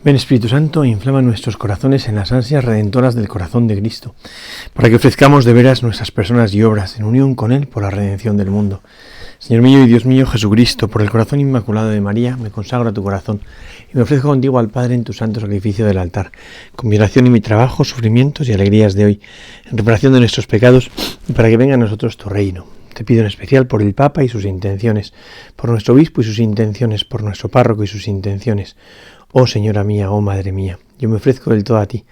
Ven Espíritu Santo, inflama nuestros corazones en las ansias redentoras del corazón de Cristo, para que ofrezcamos de veras nuestras personas y obras en unión con Él por la redención del mundo. Señor mío y Dios mío Jesucristo, por el corazón inmaculado de María, me consagro a tu corazón y me ofrezco contigo al Padre en tu santo sacrificio del altar, con mi oración y mi trabajo, sufrimientos y alegrías de hoy, en reparación de nuestros pecados y para que venga a nosotros tu reino. Te pido en especial por el Papa y sus intenciones, por nuestro obispo y sus intenciones, por nuestro párroco y sus intenciones. Oh Señora mía, oh Madre mía, yo me ofrezco del todo a ti,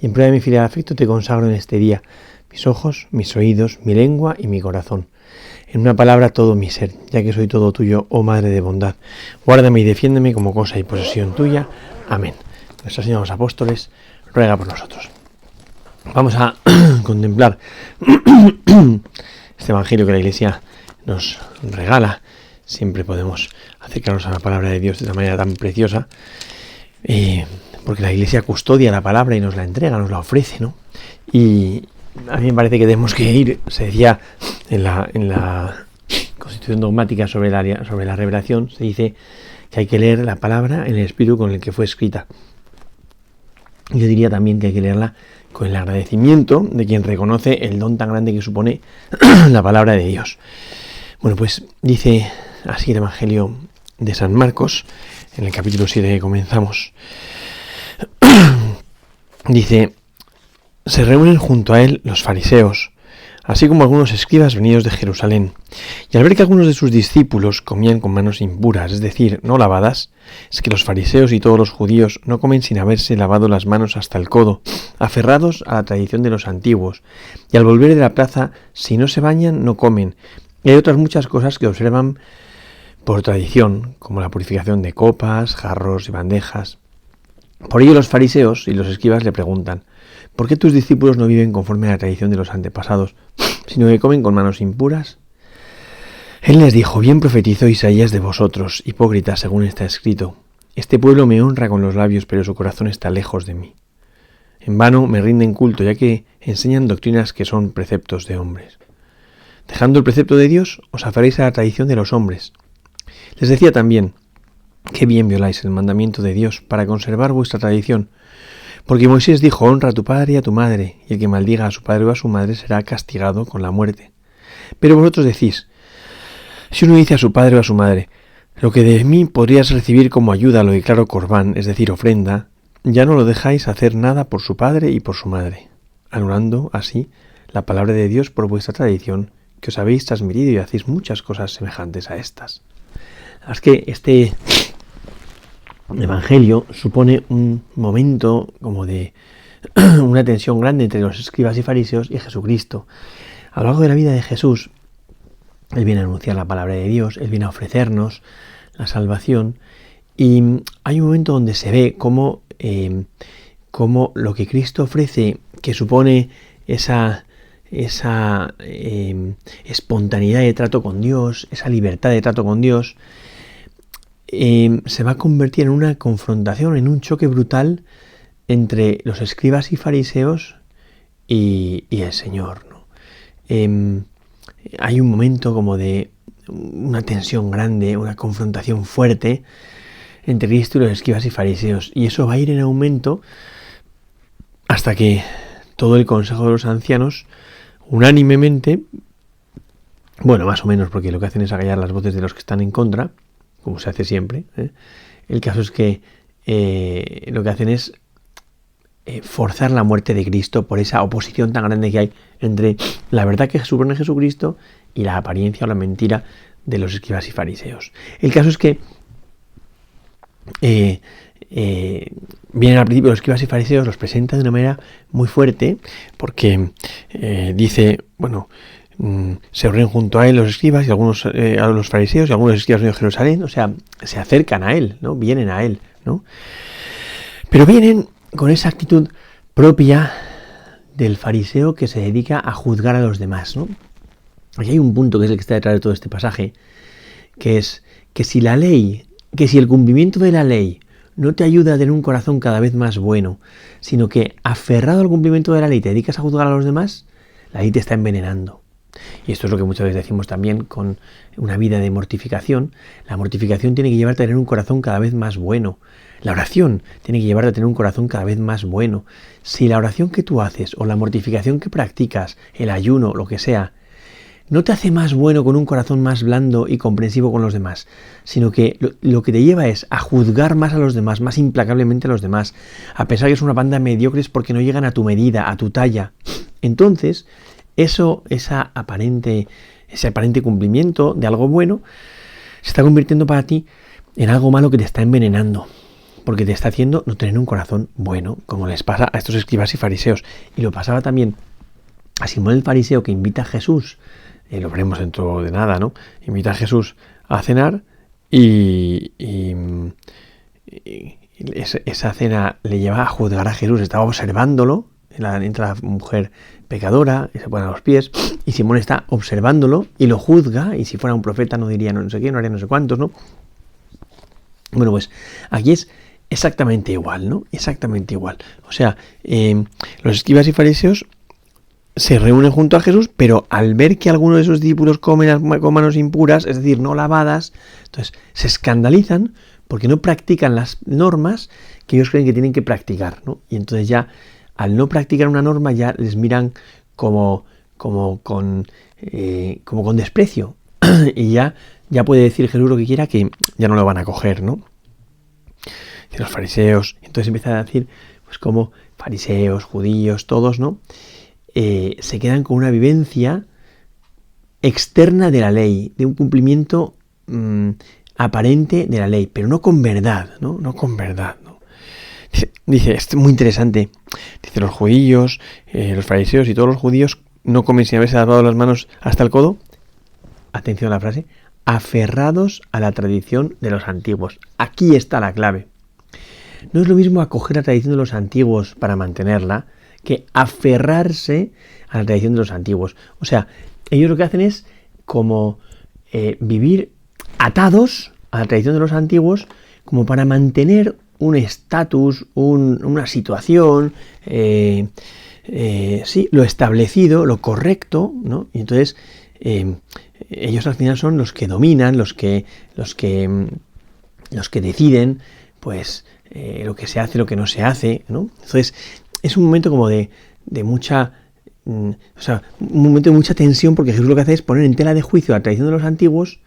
y en prueba de mi filial afecto te consagro en este día mis ojos, mis oídos, mi lengua y mi corazón. En una palabra todo mi ser, ya que soy todo tuyo, oh Madre de bondad. Guárdame y defiéndeme como cosa y posesión tuya. Amén. Nuestra Señora de los Apóstoles ruega por nosotros. Vamos a contemplar este Evangelio que la Iglesia nos regala. Siempre podemos acercarnos a la palabra de Dios de esta manera tan preciosa, porque la Iglesia custodia la palabra y nos la entrega, nos la ofrece, ¿no? Y a mí me parece que tenemos que ir, se decía en la Constitución dogmática sobre la revelación, se dice que hay que leer la palabra en el espíritu con el que fue escrita. Yo diría también que hay que leerla con el agradecimiento de quien reconoce el don tan grande que supone la palabra de Dios. Bueno, pues dice así el Evangelio de San Marcos, en el capítulo 7 que comenzamos. Dice: se reúnen junto a él los fariseos, así como algunos escribas venidos de Jerusalén, y al ver que algunos de sus discípulos comían con manos impuras, es decir, no lavadas, es que los fariseos y todos los judíos no comen sin haberse lavado las manos hasta el codo, aferrados a la tradición de los antiguos, y al volver de la plaza, si no se bañan, no comen. Y hay otras muchas cosas que observan por tradición, como la purificación de copas, jarros y bandejas. Por ello los fariseos y los escribas le preguntan: ¿por qué tus discípulos no viven conforme a la tradición de los antepasados, sino que comen con manos impuras? Él les dijo: bien profetizó Isaías de vosotros, hipócritas, según está escrito: este pueblo me honra con los labios, pero su corazón está lejos de mí. En vano me rinden culto, ya que enseñan doctrinas que son preceptos de hombres. Dejando el precepto de Dios, os aferráis a la tradición de los hombres. Les decía también: qué bien violáis el mandamiento de Dios para conservar vuestra tradición. Porque Moisés dijo: honra a tu padre y a tu madre, y el que maldiga a su padre o a su madre será castigado con la muerte. Pero vosotros decís: si uno dice a su padre o a su madre: lo que de mí podrías recibir como ayuda lo declaro corbán, es decir, ofrenda, ya no lo dejáis hacer nada por su padre y por su madre, anulando así la palabra de Dios por vuestra tradición, que os habéis transmitido, y hacéis muchas cosas semejantes a estas. Es que este Evangelio supone un momento como de una tensión grande entre los escribas y fariseos y Jesucristo. A lo largo de la vida de Jesús, Él viene a anunciar la palabra de Dios, Él viene a ofrecernos la salvación, y hay un momento donde se ve cómo lo que Cristo ofrece, que supone esa espontaneidad de trato con Dios, esa libertad de trato con Dios, se va a convertir en una confrontación, en un choque brutal entre los escribas y fariseos y el Señor, ¿no? Hay un momento como de una tensión grande, una confrontación fuerte entre Cristo y los escribas y fariseos, y eso va a ir en aumento hasta que todo el consejo de los ancianos, unánimemente, bueno, más o menos, porque lo que hacen es acallar las voces de los que están en contra, como se hace siempre, El caso es que lo que hacen es forzar la muerte de Cristo por esa oposición tan grande que hay entre la verdad que supone Jesucristo y la apariencia o la mentira de los escribas y fariseos. El caso es que vienen al principio los escribas y fariseos, los presentan de una manera muy fuerte, porque dice, bueno, se reúnen junto a él los escribas y algunos a los fariseos, y algunos escribas de Jerusalén, o sea, se acercan a él, ¿no? Vienen a él, ¿no? Pero vienen con esa actitud propia del fariseo que se dedica a juzgar a los demás, ¿no? Aquí hay un punto que es el que está detrás de todo este pasaje, que es que si el cumplimiento de la ley no te ayuda a tener un corazón cada vez más bueno, sino que aferrado al cumplimiento de la ley te dedicas a juzgar a los demás, la ley te está envenenando. Y esto es lo que muchas veces decimos también con una vida de mortificación. La mortificación tiene que llevarte a tener un corazón cada vez más bueno. La oración tiene que llevarte a tener un corazón cada vez más bueno. Si la oración que tú haces o la mortificación que practicas, el ayuno, lo que sea, no te hace más bueno con un corazón más blando y comprensivo con los demás, sino que lo que te lleva es a juzgar más a los demás, más implacablemente a los demás, a pensar que es una banda mediocres porque no llegan a tu medida, a tu talla. Entonces, ese aparente cumplimiento de algo bueno se está convirtiendo para ti en algo malo que te está envenenando, porque te está haciendo no tener un corazón bueno, como les pasa a estos escribas y fariseos. Y lo pasaba también a Simón el fariseo, que invita a Jesús, lo veremos dentro de nada, ¿no? Invita a Jesús a cenar y esa cena le lleva a juzgar a Jesús. Estaba observándolo, entra la mujer pecadora y se pone a los pies, y Simón está observándolo y lo juzga, y si fuera un profeta no diría no sé qué, no haría no sé cuántos, ¿no? Bueno, pues aquí es exactamente igual, ¿no? Exactamente igual. O sea, los escribas y fariseos se reúnen junto a Jesús, pero al ver que algunos de sus discípulos comen con manos impuras, es decir, no lavadas, entonces se escandalizan porque no practican las normas que ellos creen que tienen que practicar, ¿no? Y entonces ya, al no practicar una norma, ya les miran como con desprecio. Y ya puede decir Jesús lo que quiera, que ya no lo van a coger, ¿no? Y los fariseos, entonces empiezan a decir, pues como fariseos, judíos, todos, ¿no? Se quedan con una vivencia externa de la ley, de un cumplimiento aparente de la ley, pero no con verdad, ¿no? No con verdad, ¿no? Dice, esto es muy interesante. Dice, los judíos, los fariseos y todos los judíos no comen sin haberse lavado las manos hasta el codo. Atención a la frase, aferrados a la tradición de los antiguos. Aquí está la clave. No es lo mismo acoger la tradición de los antiguos para mantenerla que aferrarse a la tradición de los antiguos. O sea, ellos lo que hacen es como vivir atados a la tradición de los antiguos como para mantener un estatus, una situación, sí, lo establecido, lo correcto, ¿no? Y entonces ellos al final son los que dominan, los que deciden, pues lo que se hace, lo que no se hace, ¿no? Entonces es un momento como de mucha, un momento de mucha tensión, porque Jesús lo que hace es poner en tela de juicio la tradición de los antiguos,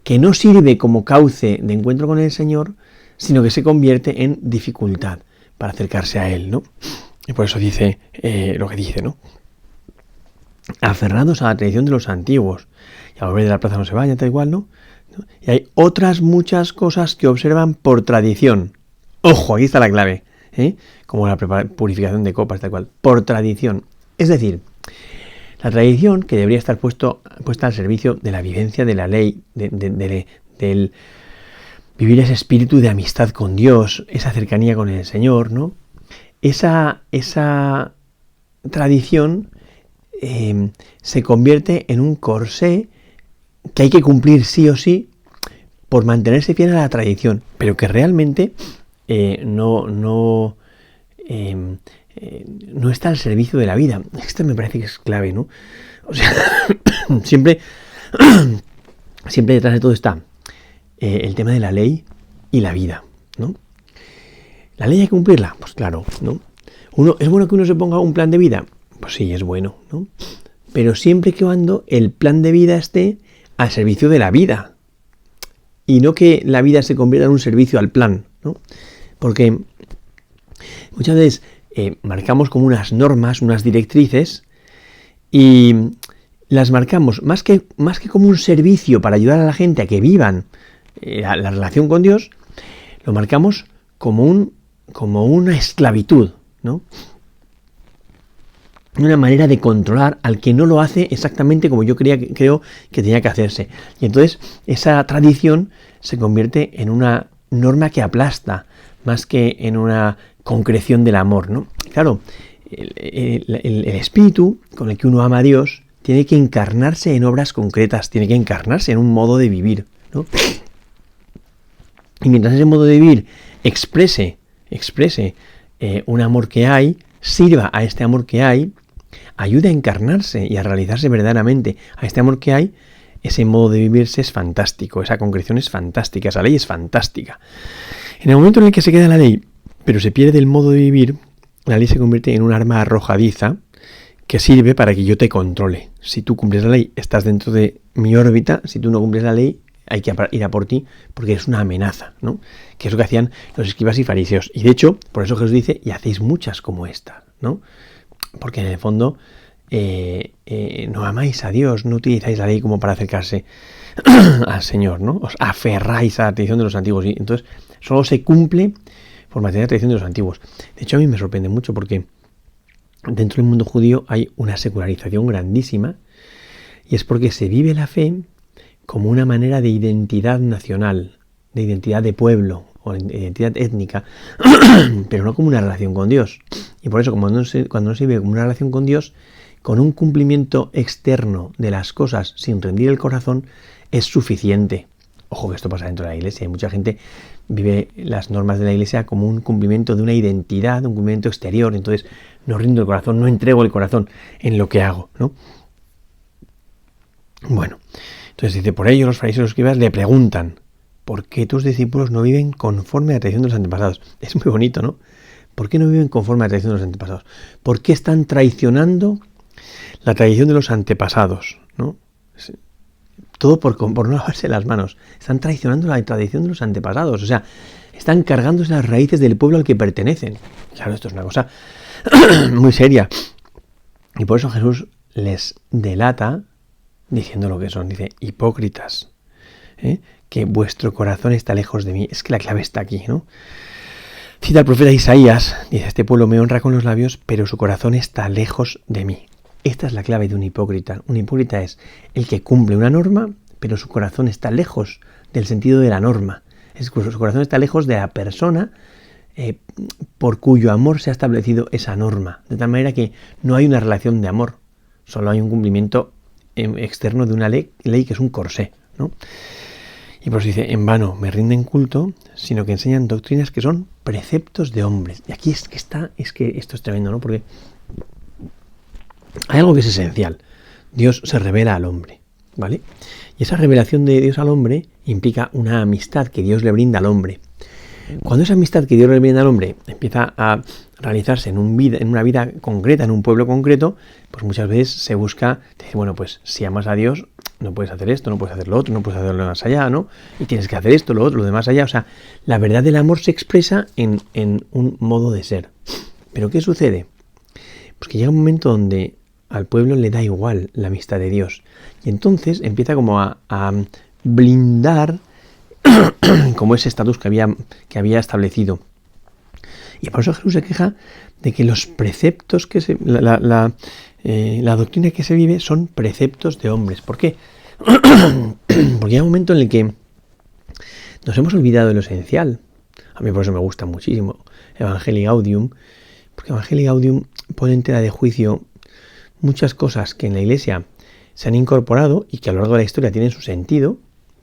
que no sirve como cauce de encuentro con el Señor, sino que se convierte en dificultad para acercarse a Él, ¿no? Y por eso dice lo que dice, ¿no? Aferrados a la tradición de los antiguos. Y al volver de la plaza no se vayan, tal igual, ¿no? Y hay otras muchas cosas que observan por tradición. Ojo, aquí está la clave, como la purificación de copas, tal cual, por tradición. Es decir, la tradición que debería estar puesta al servicio de la vivencia de la ley, del vivir ese espíritu de amistad con Dios, esa cercanía con el Señor, ¿no? Esa tradición se convierte en un corsé que hay que cumplir sí o sí por mantenerse fiel a la tradición, pero que realmente no está al servicio de la vida. Esto me parece que es clave, ¿no? O sea, siempre detrás de todo está el tema de la ley y la vida, ¿no? ¿La ley hay que cumplirla? Pues claro, ¿no? ¿Es bueno que uno se ponga un plan de vida? Pues sí, es bueno, ¿no? Pero siempre que cuando el plan de vida esté al servicio de la vida, y no que la vida se convierta en un servicio al plan, ¿no? Porque muchas veces marcamos como unas normas, unas directrices, y las marcamos más que como un servicio para ayudar a la gente a que vivan la relación con Dios, lo marcamos como una esclavitud, ¿no? Una manera de controlar al que no lo hace exactamente como yo creo que tenía que hacerse. Y entonces esa tradición se convierte en una norma que aplasta, más que en una concreción del amor, ¿no? Claro, el espíritu con el que uno ama a Dios tiene que encarnarse en obras concretas, tiene que encarnarse en un modo de vivir, ¿no? Y mientras ese modo de vivir exprese un amor que hay, sirva a este amor que hay, ayuda a encarnarse y a realizarse verdaderamente. A este amor que hay, ese modo de vivirse es fantástico, esa concreción es fantástica, esa ley es fantástica. En el momento en el que se queda la ley, pero se pierde el modo de vivir, la ley se convierte en un arma arrojadiza que sirve para que yo te controle. Si tú cumples la ley, estás dentro de mi órbita. Si tú no cumples la ley, hay que ir a por ti porque es una amenaza, ¿no? Que es lo que hacían los escribas y fariseos. Y de hecho, por eso Jesús dice, y hacéis muchas como esta, ¿no? Porque en el fondo no amáis a Dios, no utilizáis la ley como para acercarse al Señor, ¿no? Os aferráis a la tradición de los antiguos. Y entonces, solo se cumple por mantener la tradición de los antiguos. De hecho, a mí me sorprende mucho porque dentro del mundo judío hay una secularización grandísima y es porque se vive la fe como una manera de identidad nacional, de identidad de pueblo o de identidad étnica, pero no como una relación con Dios. Y por eso, cuando no se vive como una relación con Dios, con un cumplimiento externo de las cosas sin rendir el corazón, es suficiente. Ojo que esto pasa dentro de la iglesia. Mucha gente vive las normas de la iglesia como un cumplimiento de una identidad, un cumplimiento exterior. Entonces no rindo el corazón, no entrego el corazón en lo que hago, ¿no? Bueno, entonces dice, por ello los fariseos y los escribas le preguntan, ¿por qué tus discípulos no viven conforme a la tradición de los antepasados? Es muy bonito, ¿no? ¿Por qué no viven conforme a la tradición de los antepasados? ¿Por qué están traicionando la tradición de los antepasados, ¿no? Todo por no lavarse las manos. Están traicionando la tradición de los antepasados. O sea, están cargándose las raíces del pueblo al que pertenecen. Claro, esto es una cosa muy seria. Y por eso Jesús les delata diciendo lo que son. Dice, hipócritas, que vuestro corazón está lejos de mí. Es que la clave está aquí, ¿no? Cita al profeta Isaías. Dice, este pueblo me honra con los labios, pero su corazón está lejos de mí. Esta es la clave de un hipócrita. Un hipócrita es el que cumple una norma, pero su corazón está lejos del sentido de la norma. Su corazón está lejos de la persona por cuyo amor se ha establecido esa norma. De tal manera que no hay una relación de amor, solo hay un cumplimiento externo de una ley que es un corsé, ¿no? Y por eso dice, en vano me rinden culto, sino que enseñan doctrinas que son preceptos de hombres. Y aquí es que esto es tremendo, ¿no? Porque hay algo que es esencial. Dios se revela al hombre, ¿vale? Y esa revelación de Dios al hombre implica una amistad que Dios le brinda al hombre. Cuando esa amistad que Dios le brinda al hombre empieza a realizarse en una vida concreta, en un pueblo concreto, pues muchas veces se busca decir, bueno, pues si amas a Dios, no puedes hacer esto, no puedes hacer lo otro, no puedes hacer lo más allá, ¿no? Y tienes que hacer esto, lo otro, lo demás allá. O sea, la verdad del amor se expresa en un modo de ser. ¿Pero qué sucede? Pues que llega un momento donde al pueblo le da igual la amistad de Dios. Y entonces empieza como a blindar como ese estatus que había establecido. Y por eso Jesús se queja de que los preceptos la doctrina que se vive son preceptos de hombres. ¿Por qué? Porque hay un momento en el que nos hemos olvidado de lo esencial. A mí por eso me gusta muchísimo Evangelii Gaudium, porque Evangelii Gaudium pone en tela de juicio muchas cosas que en la Iglesia se han incorporado y que a lo largo de la historia tienen su sentido,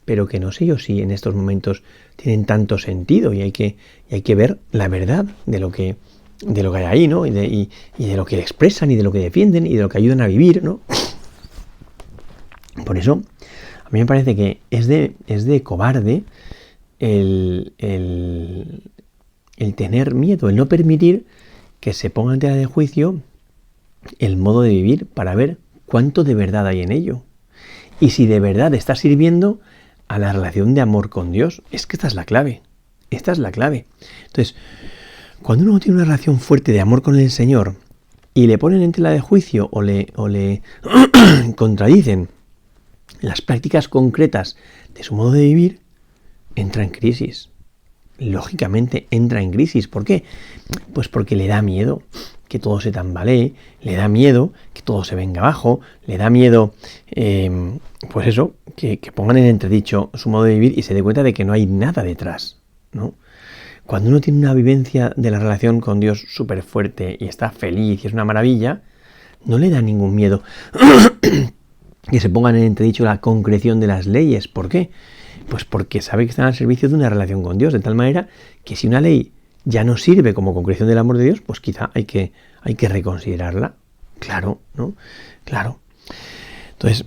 pero que no sé yo si en estos momentos tienen tanto sentido y hay que ver la verdad de lo que hay ahí, ¿no? Y de lo que expresan y de lo que defienden y de lo que ayudan a vivir, ¿no? Por eso, a mí me parece que es de cobarde el tener miedo, el no permitir que se ponga en tela de juicio el modo de vivir para ver cuánto de verdad hay en ello. Y si de verdad está sirviendo a la relación de amor con Dios. Es que esta es la clave. Esta es la clave. Entonces, cuando uno tiene una relación fuerte de amor con el Señor y le ponen en tela de juicio o le contradicen las prácticas concretas de su modo de vivir, entra en crisis. Lógicamente entra en crisis. ¿Por qué? Pues porque le da miedo que todo se tambalee, le da miedo que todo se venga abajo, le da miedo, pues eso, que pongan en entredicho su modo de vivir y se dé cuenta de que no hay nada detrás, ¿no? Cuando uno tiene una vivencia de la relación con Dios súper fuerte y está feliz y es una maravilla, no le da ningún miedo que se pongan en entredicho la concreción de las leyes. ¿Por qué? Pues porque sabe que están al servicio de una relación con Dios, de tal manera que si una ley ya no sirve como concreción del amor de Dios, pues quizá hay que reconsiderarla, Claro, ¿no? Claro. Entonces,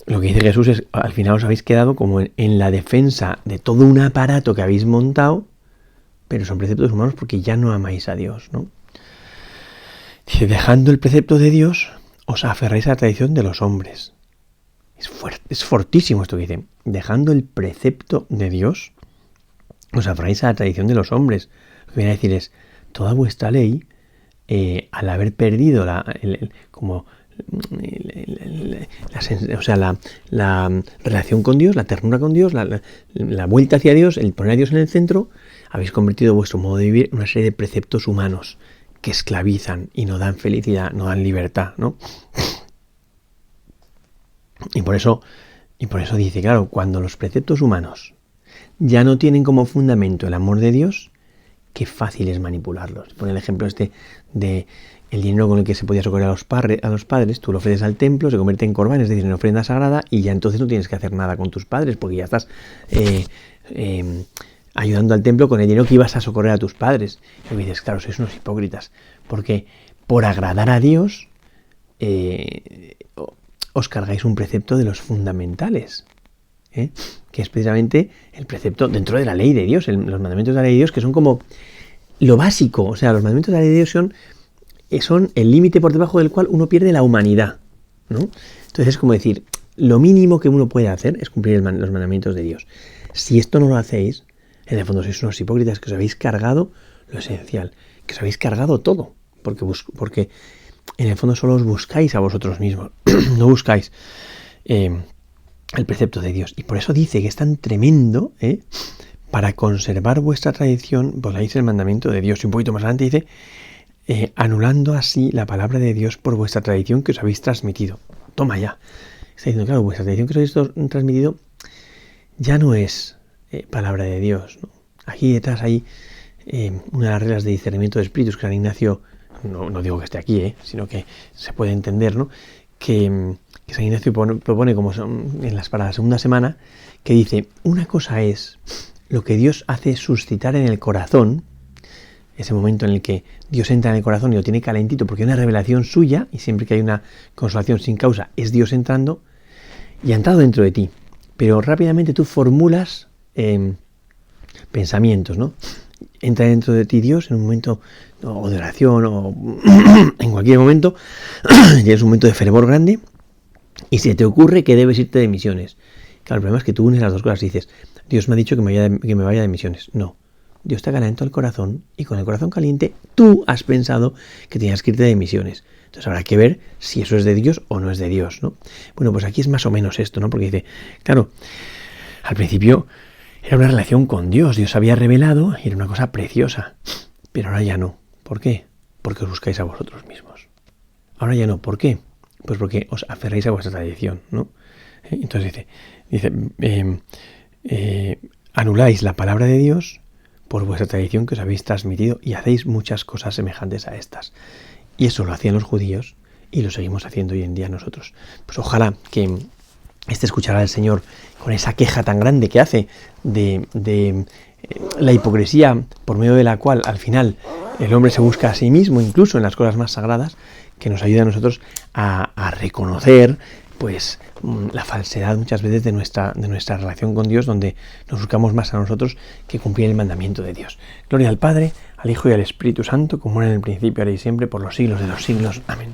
lo que dice Jesús es, al final os habéis quedado como en la defensa de todo un aparato que habéis montado, pero son preceptos humanos porque ya no amáis a Dios, ¿no? Dice, dejando el precepto de Dios, os aferráis a la tradición de los hombres. Es fortísimo esto que dice. Dejando el precepto de Dios, os aferráis a la tradición de los hombres. Lo que viene a decir es, toda vuestra ley, al haber perdido la relación con Dios, la ternura con Dios, la vuelta hacia Dios, el poner a Dios en el centro, habéis convertido vuestro modo de vivir en una serie de preceptos humanos que esclavizan y no dan felicidad, no dan libertad, ¿no? Y por eso dice, claro, cuando los preceptos humanos ya no tienen como fundamento el amor de Dios, qué fácil es manipularlos. Pone el ejemplo de el dinero con el que se podía socorrer a los padres, tú lo ofreces al templo, se convierte en corbán, es decir, en ofrenda sagrada, y ya entonces no tienes que hacer nada con tus padres, porque ya estás ayudando al templo con el dinero que ibas a socorrer a tus padres. Y me dices, claro, sois unos hipócritas, porque por agradar a Dios os cargáis un precepto de los fundamentales, que es precisamente el precepto dentro de la ley de Dios, los mandamientos de la ley de Dios, que son como lo básico. O sea, los mandamientos de la ley de Dios son el límite por debajo del cual uno pierde la humanidad, ¿no? Entonces es como decir, lo mínimo que uno puede hacer es cumplir los mandamientos de Dios. Si esto no lo hacéis, en el fondo sois unos hipócritas que os habéis cargado lo esencial, que os habéis cargado todo, porque en el fondo solo os buscáis a vosotros mismos, no buscáis el precepto de Dios. Y por eso dice que es tan tremendo, para conservar vuestra tradición, voláis el mandamiento de Dios. Y un poquito más adelante dice, anulando así la palabra de Dios por vuestra tradición que os habéis transmitido. Toma ya. Está diciendo, claro, vuestra tradición que os habéis transmitido ya no es palabra de Dios, ¿no? Aquí detrás hay una de las reglas de discernimiento de espíritus que San Ignacio, no digo que esté aquí, sino que se puede entender, ¿no? Que San Ignacio propone como para la segunda semana, que dice, una cosa es lo que Dios hace suscitar en el corazón, ese momento en el que Dios entra en el corazón y lo tiene calentito porque hay una revelación suya, y siempre que hay una consolación sin causa es Dios entrando, y ha entrado dentro de ti, pero rápidamente tú formulas pensamientos, ¿no? Entra dentro de ti Dios en un momento o de oración o en cualquier momento, tienes un momento de fervor grande y se te ocurre que debes irte de misiones. Claro, el problema es que tú unes las dos cosas y dices, Dios me ha dicho que me vaya de misiones. No, Dios te ha calentado el corazón y con el corazón caliente tú has pensado que tenías que irte de misiones. Entonces habrá que ver si eso es de Dios o no es de Dios, ¿no? Bueno, pues aquí es más o menos esto, ¿no? Porque dice, claro, al principio era una relación con Dios, Dios había revelado y era una cosa preciosa, pero ahora ya no. ¿Por qué? Porque os buscáis a vosotros mismos. Ahora ya no. ¿Por qué? Pues porque os aferráis a vuestra tradición, ¿no? Entonces dice anuláis la palabra de Dios por vuestra tradición que os habéis transmitido y hacéis muchas cosas semejantes a estas. Y eso lo hacían los judíos y lo seguimos haciendo hoy en día nosotros. Pues ojalá que escuchará al Señor con esa queja tan grande que hace de la hipocresía por medio de la cual al final el hombre se busca a sí mismo, incluso en las cosas más sagradas, que nos ayuda a nosotros a reconocer pues la falsedad muchas veces de nuestra relación con Dios, donde nos buscamos más a nosotros que cumplir el mandamiento de Dios. Gloria al Padre, al Hijo y al Espíritu Santo, como era en el principio, ahora y siempre, por los siglos de los siglos. Amén.